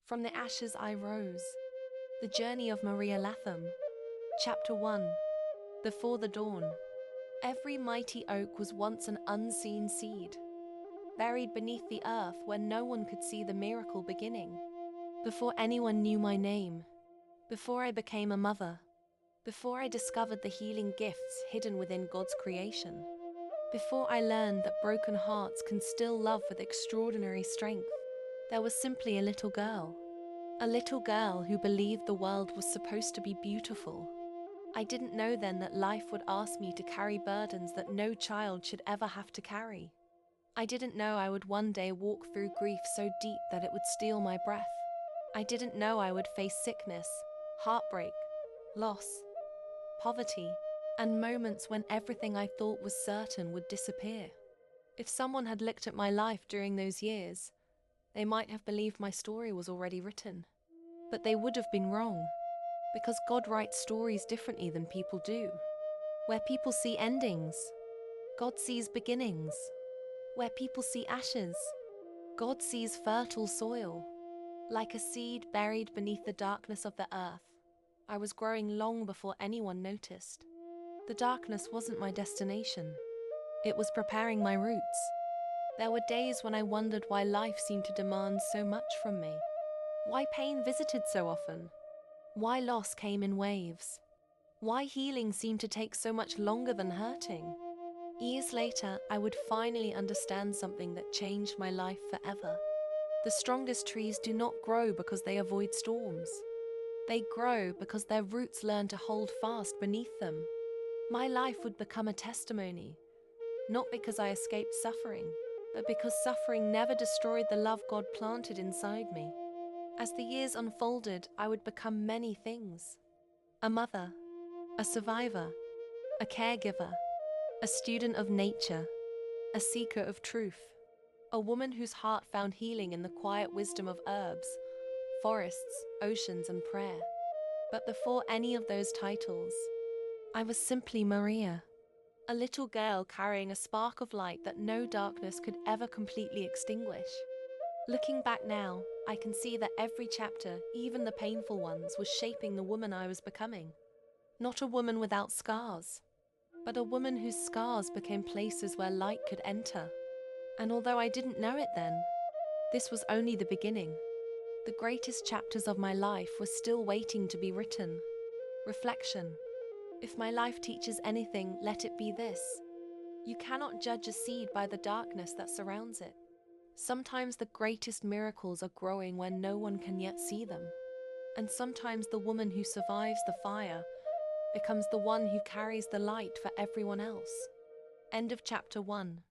From the ashes I rose. The journey of Maria Latham. Chapter 1. Before the dawn. Every mighty oak was once an unseen seed, buried beneath the earth where no one could see the miracle beginning. Before anyone knew my name, before I became a mother, before I discovered the healing gifts hidden within God's creation, before I learned that broken hearts can still love with extraordinary strength, there was simply a little girl. A little girl who believed the world was supposed to be beautiful. I didn't know then that life would ask me to carry burdens that no child should ever have to carry. I didn't know I would one day walk through grief so deep that it would steal my breath. I didn't know I would face sickness, heartbreak, loss, poverty, and moments when everything I thought was certain would disappear. If someone had looked at my life during those years, they might have believed my story was already written. But they would have been wrong, because God writes stories differently than people do. Where people see endings, God sees beginnings. Where people see ashes, God sees fertile soil. Like a seed buried beneath the darkness of the earth, I was growing long before anyone noticed. The darkness wasn't my destination. It was preparing my roots. There were days when I wondered why life seemed to demand so much from me. Why pain visited so often? Why loss came in waves? Why healing seemed to take so much longer than hurting? Years later, I would finally understand something that changed my life forever. The strongest trees do not grow because they avoid storms. They grow because their roots learn to hold fast beneath them. My life would become a testimony, not because I escaped suffering, but because suffering never destroyed the love God planted inside me. As the years unfolded, I would become many things. A mother, a survivor, a caregiver, a student of nature, a seeker of truth, a woman whose heart found healing in the quiet wisdom of herbs, forests, oceans, and prayer. But before any of those titles, I was simply Maria, a little girl carrying a spark of light that no darkness could ever completely extinguish. Looking back now, I can see that every chapter, even the painful ones, was shaping the woman I was becoming. Not a woman without scars, but a woman whose scars became places where light could enter. And although I didn't know it then, this was only the beginning. The greatest chapters of my life were still waiting to be written. Reflection. If my life teaches anything, let it be this. You cannot judge a seed by the darkness that surrounds it. Sometimes the greatest miracles are growing when no one can yet see them. And sometimes the woman who survives the fire becomes the one who carries the light for everyone else. End of chapter 1.